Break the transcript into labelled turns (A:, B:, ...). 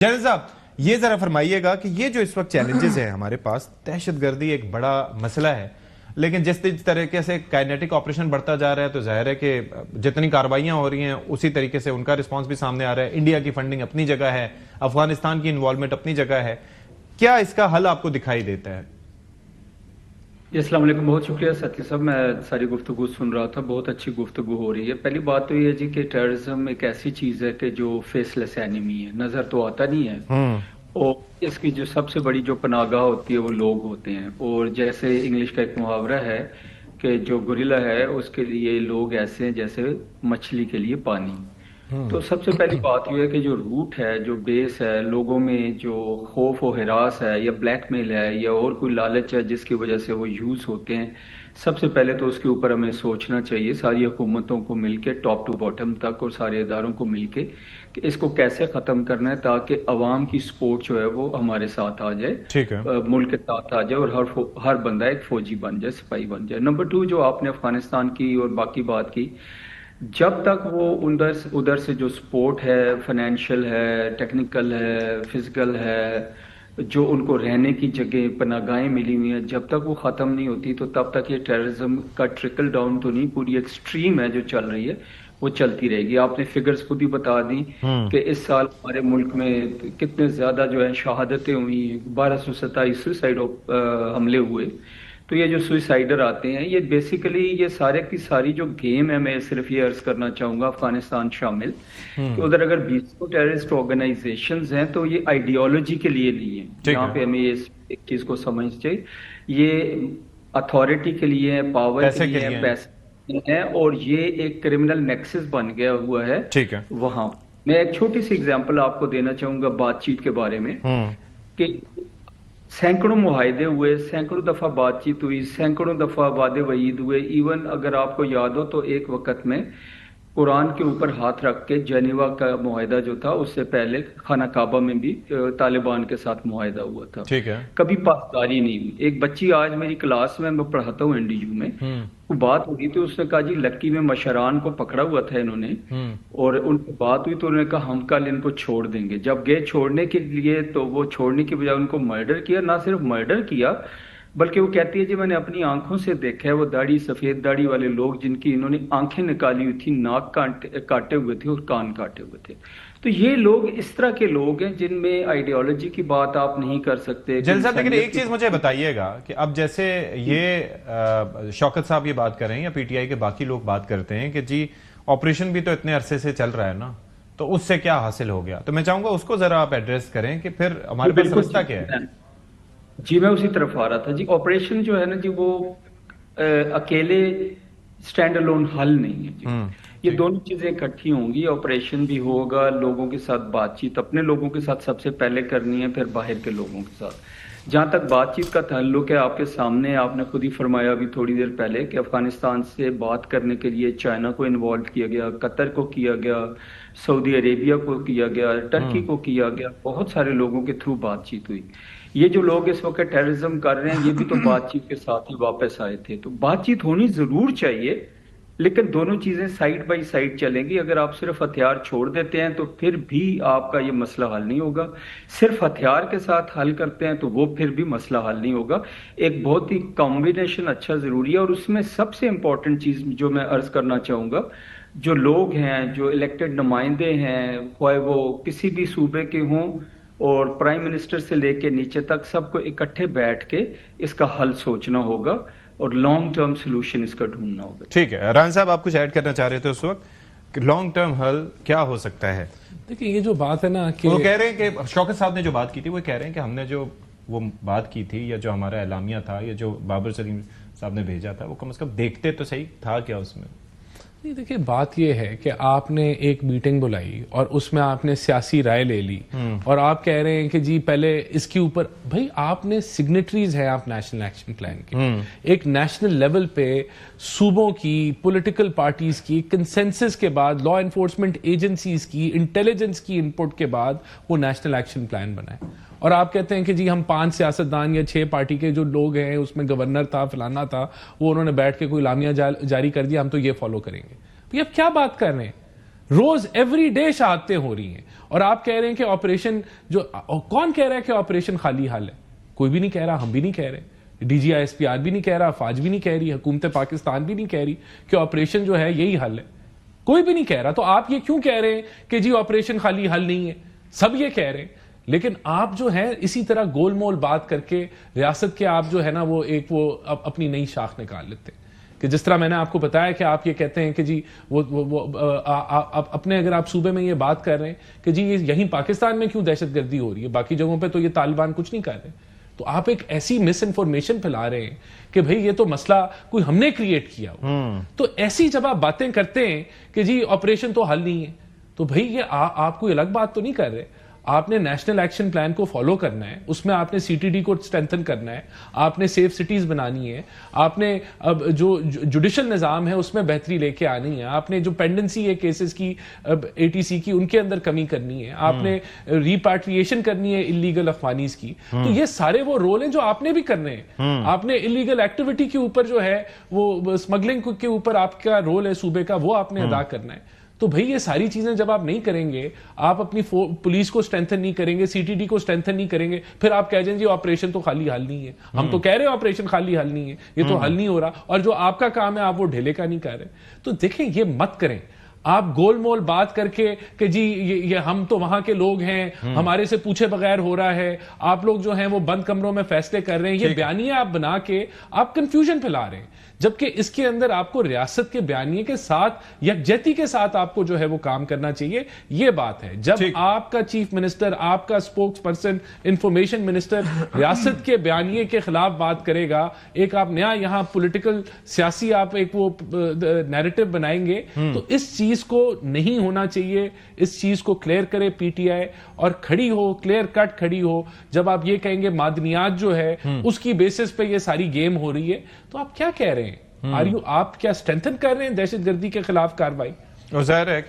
A: General صاحب یہ ذرا فرمائیے گا کہ یہ جو اس وقت چیلنجز ہیں ہمارے پاس، دہشت گردی ایک بڑا مسئلہ ہے، لیکن جس طریقے سے کائنیٹک آپریشن بڑھتا جا رہا ہے تو ظاہر ہے کہ جتنی کارروائیاں ہو رہی ہیں اسی طریقے سے ان کا رسپانس بھی سامنے آ رہا ہے. انڈیا کی فنڈنگ اپنی جگہ ہے، افغانستان کی انوالومنٹ اپنی جگہ ہے. کیا اس کا حل آپ کو دکھائی دیتا ہے؟
B: جی السلام علیکم، بہت شکریہ ساتھی صاحب. میں ساری گفتگو سن رہا تھا، بہت اچھی گفتگو ہو رہی ہے. پہلی بات تو یہ ہے جی کہ ٹیررزم ایک ایسی چیز ہے کہ جو فیس لیس اینیمی ہے، نظر تو آتا نہیں ہے، اور اس کی جو سب سے بڑی جو پناہ گاہ ہوتی ہے وہ لوگ ہوتے ہیں. اور جیسے انگلش کا ایک محاورہ ہے کہ جو گوریلا ہے اس کے لیے لوگ ایسے ہیں جیسے مچھلی کے لیے پانی. تو سب سے پہلی بات یہ ہے کہ جو روٹ ہے، جو بیس ہے، لوگوں میں جو خوف و ہراس ہے یا بلیک میل ہے یا اور کوئی لالچ ہے جس کی وجہ سے وہ یوز ہوتے ہیں، سب سے پہلے تو اس کے اوپر ہمیں سوچنا چاہیے ساری حکومتوں کو مل کے، ٹاپ ٹو باٹم تک، اور سارے اداروں کو مل کے کہ اس کو کیسے ختم کرنا ہے تاکہ عوام کی سپورٹ جو ہے وہ ہمارے ساتھ آ جائے،
A: ٹھیک ہے،
B: ملک کے ساتھ آ جائے، اور ہر بندہ ایک فوجی بن جائے، سپاہی بن جائے. نمبر 2، جو آپ نے افغانستان کی اور باقی بات کی، جب تک وہ ادھر سے جو سپورٹ ہے، فائنینشیل ہے، ٹیکنیکل ہے، فزیکل ہے، جو ان کو رہنے کی جگہ پناہ گاہیں ملی ہوئی ہیں، جب تک وہ ختم نہیں ہوتی تو تب تک یہ ٹیررزم کا ٹرکل ڈاؤن تو نہیں، پوری ایک سٹریم ہے جو چل رہی ہے وہ چلتی رہے گی. آپ نے فگرز خود ہی بتا دی کہ اس سال ہمارے ملک میں کتنے زیادہ جو ہے شہادتیں ہوئی، 1227 سوسائڈ حملے ہوئے. تو یہ جو سوئسائڈر آتے ہیں، یہ بیسیکلی یہ سارے کی ساری جو گیم ہے، میں صرف یہ عرض کرنا چاہوں گا افغانستان شامل کہ ادھر اگر 20 ٹیررسٹ آرگنائزیشنز ہیں تو یہ آئیڈیالوجی کے لیے نہیں ہے. یہاں پہ ہمیں ایک چیز کو سمجھ چاہیے، یہ اتھارٹی کے لیے ہے، پاور کے لیے ہے، پیسے ہے، اور یہ ایک کرمنل نیکسس بن گیا ہوا ہے. وہاں میں ایک چھوٹی سی اگزامپل آپ کو دینا چاہوں گا بات چیت کے بارے میں کہ سینکڑوں معاہدے ہوئے، سینکڑوں دفعہ بات چیت ہوئی، سینکڑوں دفعہ وعدے وعید ہوئے. ایون اگر آپ کو یاد ہو تو ایک وقت میں قرآن کے اوپر ہاتھ رکھ کے جنیوا کا معاہدہ جو تھا، اس سے پہلے خانہ کعبہ میں بھی طالبان کے ساتھ معاہدہ ہوا تھا، کبھی پاسداری نہیں ہوئی. ایک بچی آج میری کلاس میں پڑھاتا ہوں NDU میں، وہ بات ہوئی تو اس نے کہا جی لکی میں مشران کو پکڑا ہوا تھا انہوں نے، اور ان کی بات ہوئی تو انہوں نے کہا ہم کل ان کو چھوڑ دیں گے. جب گئے چھوڑنے کے لیے تو وہ چھوڑنے کی بجائے ان کو مرڈر کیا. نہ صرف مرڈر کیا بلکہ وہ کہتی ہے جی میں نے اپنی آنکھوں سے دیکھا ہے وہ داڑھی، سفید داڑھی والے لوگ جن کی انہوں نے آنکھیں نکالی ہوئی تھی، ناک کاٹے ہوئے تھے اور کان کاٹے ہوئے تھے. تو یہ لوگ اس طرح کے لوگ ہیں جن میں آئیڈیالوجی کی بات آپ نہیں کر سکتے.
A: جنرل صاحب لیکن ایک چیز مجھے بتائیے گا کہ اب جیسے یہ شوکت صاحب یہ بات کر رہے ہیں یا PTI کے باقی لوگ بات کرتے ہیں کہ جی آپریشن بھی تو اتنے عرصے سے چل رہا ہے نا، تو اس سے کیا حاصل ہو گیا، تو میں چاہوں گا اس کو ذرا آپ ایڈریس کریں کہ پھر ہمارے پاس رستہ کیا ہے.
B: جی میں اسی طرف آ رہا تھا. جی آپریشن جو ہے نا جی وہ اکیلے سٹینڈ الون حل نہیں ہے جی، یہ دونوں چیزیں اکٹھی ہوں گی. آپریشن بھی ہوگا، لوگوں کے ساتھ بات چیت اپنے لوگوں کے ساتھ سب سے پہلے کرنی ہے، پھر باہر کے لوگوں کے ساتھ. جہاں تک بات چیت کا تعلق ہے، آپ کے سامنے آپ نے خود ہی فرمایا ابھی تھوڑی دیر پہلے کہ افغانستان سے بات کرنے کے لیے چائنا کو انوالو کیا گیا، قطر کو کیا گیا، سعودی عربیہ کو کیا گیا، ٹرکی کو کیا گیا، بہت سارے لوگوں کے تھرو بات چیت ہوئی. یہ جو لوگ اس وقت ٹیررزم کر رہے ہیں یہ بھی تو بات چیت کے ساتھ ہی واپس آئے تھے. تو بات چیت ہونی ضرور چاہیے، لیکن دونوں چیزیں سائیڈ بائی سائیڈ چلیں گی. اگر آپ صرف ہتھیار چھوڑ دیتے ہیں تو پھر بھی آپ کا یہ مسئلہ حل نہیں ہوگا. صرف ہتھیار کے ساتھ حل کرتے ہیں تو وہ پھر بھی مسئلہ حل نہیں ہوگا. ایک بہت ہی کمبینیشن اچھا ضروری ہے. اور اس میں سب سے امپورٹنٹ چیز جو میں عرض کرنا چاہوں گا، جو لوگ ہیں، جو الیکٹڈ نمائندے ہیں، خواہ وہ کسی بھی صوبے کے ہوں اور پرائم منسٹر سے لے کے نیچے تک، سب کو اکٹھے بیٹھ کے اس کا حل سوچنا ہوگا اور لانگ ٹرم سلوشن اس کا ڈھونڈنا ہوگا.
A: ٹھیک ہے ران صاحب، آپ کچھ ایڈ کرنا چاہ رہے تھے اس وقت کہ لانگ ٹرم حل کیا ہو سکتا ہے؟
C: دیکھیں یہ جو بات ہے نا کہ
A: وہ کہہ رہے ہیں کہ شوکت صاحب نے جو بات کی تھی وہ کہہ رہے ہیں کہ ہم نے جو وہ بات کی تھی یا جو ہمارا اعلامیہ تھا یا جو بابر سلیم صاحب نے بھیجا تھا وہ کم از کم دیکھتے تو صحیح تھا کیا اس میں.
C: نہیں دیکھیں بات یہ ہے کہ آپ نے ایک میٹنگ بلائی اور اس میں آپ نے سیاسی رائے لے لی اور آپ کہہ رہے ہیں کہ جی پہلے اس کے اوپر، بھائی آپ نے سگنیٹریز ہیں آپ نیشنل ایکشن پلان کے، ایک نیشنل لیول پہ صوبوں کی، پولیٹیکل پارٹیز کی کنسنسس کے بعد، لا انفورسمنٹ ایجنسیز کی انٹیلیجنس کی انپٹ کے بعد وہ نیشنل ایکشن پلان بنا ہے. اور آپ کہتے ہیں کہ جی ہم 5 سیاستدان یا 6 پارٹی کے جو لوگ ہیں، اس میں گورنر تھا، فلانا تھا، وہ انہوں نے بیٹھ کے کوئی اعلامیہ جاری کر دیا، ہم تو یہ فالو کریں گے. اب کیا بات کر رہے ہیں؟ روز ایوری ڈے شہادتیں ہو رہی ہیں, اور آپ کہہ رہے ہیں کہ آپریشن جو, کون کہہ رہا ہے کہ آپریشن خالی حال ہے؟ کوئی بھی نہیں کہہ رہا, ہم بھی نہیں کہہ رہے, D G I S P R بھی نہیں کہہ رہا, فوج بھی نہیں کہہ رہی, حکومت پاکستان بھی نہیں کہہ رہی کہ آپریشن جو ہے یہی حل ہے, کوئی بھی نہیں کہہ رہا. تو آپ یہ کیوں کہہ رہے ہیں کہ جی آپریشن خالی حل نہیں ہے؟ سب یہ کہہ رہے ہیں, لیکن آپ جو ہے اسی طرح گول مول بات کر کے ریاست کے آپ جو ہے نا وہ ایک وہ اپنی نئی شاخ نکال لیتے ہیں. کہ جس طرح میں نے آپ کو بتایا کہ آپ یہ کہتے ہیں کہ جی وہ اپنے, اگر آپ صوبے میں یہ بات کر رہے ہیں کہ جی یہیں پاکستان میں کیوں دہشت گردی ہو رہی ہے, باقی جگہوں پہ تو یہ طالبان کچھ نہیں کر رہے, تو آپ ایک ایسی مس انفارمیشن پھیلا رہے ہیں کہ بھئی یہ تو مسئلہ کوئی ہم نے کریٹ کیا ہو. تو ایسی جب آپ باتیں کرتے ہیں کہ جی آپریشن تو حل نہیں ہے, تو بھئی یہ آپ کوئی الگ بات تو نہیں کر رہے. آپ نے نیشنل ایکشن پلان کو فالو کرنا ہے, اس میں آپ نے سی ٹی ڈی کو اسٹرینتھن کرنا ہے, آپ نے سیف سٹیز بنانی ہے, آپ نے اب جو جوڈیشل نظام ہے اس میں بہتری لے کے آنی ہے, آپ نے جو پینڈنسی ہے کیسز کی اے ٹی سی کی ان کے اندر کمی کرنی ہے, آپ نے ریپیٹریشن کرنی ہے انلیگل افغانیز کی. تو یہ سارے وہ رول ہیں جو آپ نے بھی کرنے ہیں. آپ نے انلیگل ایکٹیویٹی کے اوپر جو ہے وہ اسمگلنگ کے اوپر آپ کا رول ہے صوبے کا, وہ آپ نے ادا کرنا ہے. تو بھئی یہ ساری چیزیں جب آپ نہیں کریں گے, آپ اپنی پولیس کو اسٹرینتھن نہیں کریں گے, سی ٹی ڈی کو اسٹرینتھن نہیں کریں گے, پھر آپ کہہ جائیں جی آپریشن تو خالی حل نہیں ہے. ہم تو کہہ رہے ہیں آپریشن خالی حل نہیں ہے, یہ تو حل نہیں ہو رہا, اور جو آپ کا کام ہے آپ وہ ڈھیلے کا نہیں کر رہے. تو دیکھیں یہ مت کریں آپ گول مول بات کر کے کہ جی یہ ہم تو وہاں کے لوگ ہیں, ہمارے سے پوچھے بغیر ہو رہا ہے, آپ لوگ جو ہیں وہ بند کمروں میں فیصلے کر رہے ہیں. یہ بیانیہ آپ بنا کے آپ کنفیوژن پھیلا رہے ہیں, جبکہ اس کے اندر آپ کو ریاست کے بیانیے کے ساتھ یکجہتی کے ساتھ آپ کو جو ہے وہ کام کرنا چاہیے. یہ بات ہے جب آپ کا چیف منسٹر, آپ کا اسپوکس پرسن, انفارمیشن منسٹر ریاست کے بیانیے کے خلاف بات کرے گا, ایک آپ نیا یہاں پولیٹیکل سیاسی آپ ایک وہ نیریٹو بنائیں گے, تو اس چیز کو نہیں ہونا چاہیے. اس چیز کو کلیئر کرے پی ٹی آئی اور کھڑی ہو, کلیئر کٹ کھڑی ہو. جب آپ یہ کہیں گے معدنیات جو ہے اس کی بیسس پہ یہ ساری گیم ہو رہی ہے, تو آپ کیا کہہ رہے ہیں؟ آپ کیا اسٹرینتھن کر رہے ہیں دہشت گردی کے خلاف کارروائی؟
A: ظاہر ہے کہ